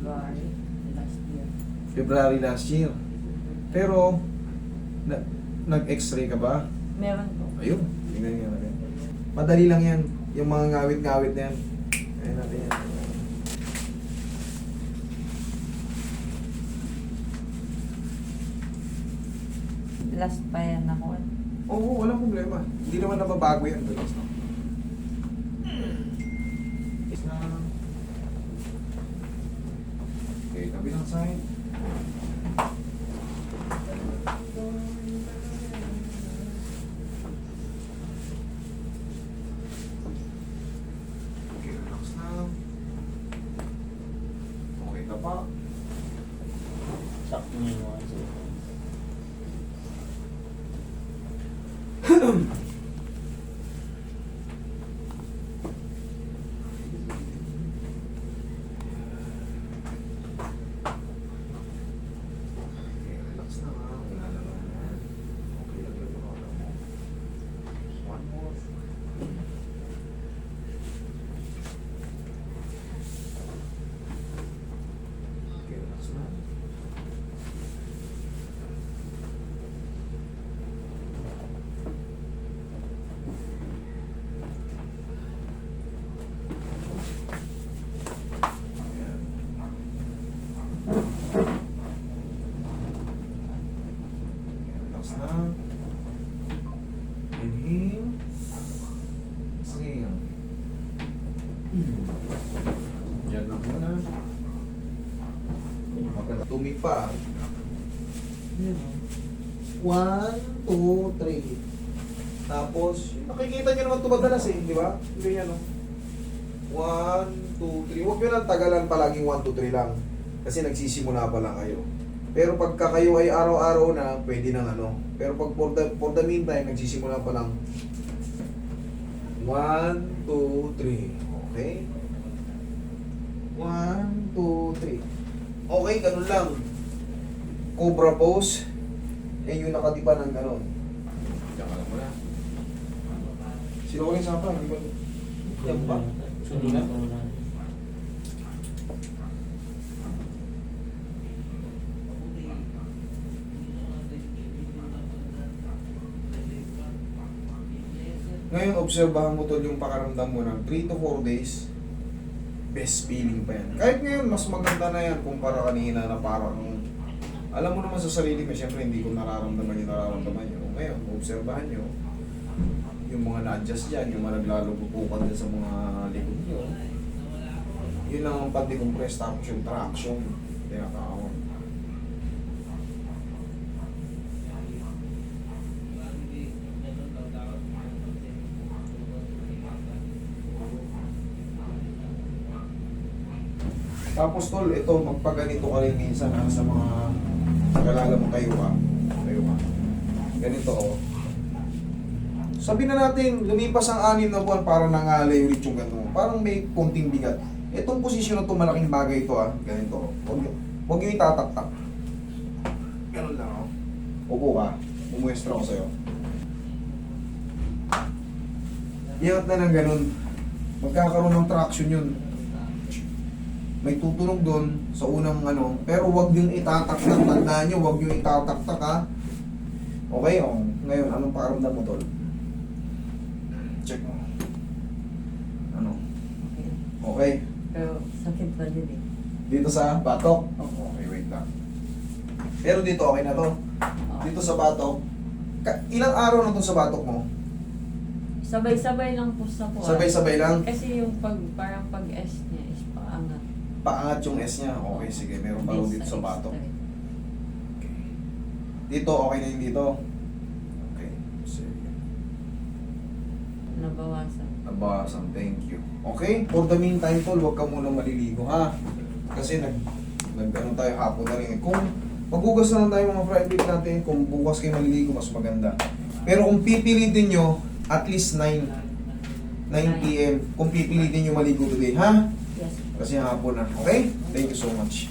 February last year. February last year. Pero, nag-x-ray ka ba? Meron po. Ayun, tingnan niyo natin. Madali lang yan. Yung mga ngawit-ngawit na yan. Ayun natin yan. Last pa yan ako. Oo, walang problema. Hindi naman nababago yan. Isa. Okay, kabilang side. Okay, relax na. Okay ka pa. Sakto niyo yung mga suot. Okay, relax na ha. Wala naman yan. Okay, lagyan mo na mo. One more. Okay, relax na. Ayan. Relax na. Inhale. Exhale. Yan lang muna. Tumi pa. Yan o. 1, 2, 3. Tapos, nakikita nyo naman ito madalas eh, di ba? Ganyan o. 1, 2, 3. Huwag nyo lang tagalan palaging 1, 2, 3 lang. Kasi nagsisimula pa lang kayo. Pero pagka kayo ay araw-araw na, pwede nang ano. Pero pag for the meantime, nagsisimula pa lang. 1, 2, 3. Okay? 1, 2, 3. Okay, ganun lang. Cobra pose. Yan yung nakatipa ng ganun. Diyan ka lang muna. Sino ko yung sapa? Yan ba? Hindi na. Ngayon, obserbahan mo tol yung pakaramdam mo ng 3 to 4 days. Best feeling pa yan. Kahit ngayon, mas maganda na yan kumpara kanina na parang alam mo naman sa sarili mo, syempre hindi ko nararamdaman yung nararamdaman nyo. Ngayon, obserbahan nyo yung mga na-adjust dyan, yung mga naglalupupukan dyan sa mga likod nyo. Yun lang ang pag-decompress tapos yung traction. Tinatawag. Tapos tol, ito, magpaganito ka rin minsan ha, sa mga nagalala mo kayo ha. Kayo ha. Ganito oh. Sabi na natin, lumipas ang 6 na buwan para nangalay ulit yung ganito. Parang may konting bigat. Itong posisyon na ito, malaking bagay ito ha. Ganito oh. Huwag yung itataktak. Ganun lang oh. Upo ka. Umuestra ko sa'yo. Iangat na ng ganun. Magkakaroon ng traction yun. May tutunog doon sa unang ano, pero wag yung itataktak, tandaan nyo, wag yung itataktak ha. Okay, oh. Ngayon, anong pakiramdam mo tol? Check mo. Ano? Okay. Pero sakit pa din eh. Dito sa batok? Oo. Okay, wait lang. Pero dito, okay na to. Dito sa batok, ilang araw na to sa batok mo? Sabay-sabay lang po sa po. Sabay-sabay lang? Kasi yung parang pag-S niya is paangat. Paangat yung S niya? Okay, sige. Meron pa rin dito sa batok. Dito, okay na yung dito? Okay, sige. Nabawasan. Nabawasan, thank you. Okay? For the meantime, tol, huwag ka muna maliligo, ha? Kasi nag-ano tayo hapon na rin. Kung maghugas na lang tayo mga Friday natin, kung bukas kayo maliligo, mas maganda. Pero kung pipilitin nyo, at least 9 p.m. Kung pipilitin nyo maligo today, ha? Yes. Kasi hapon na. Okay? Thank you so much.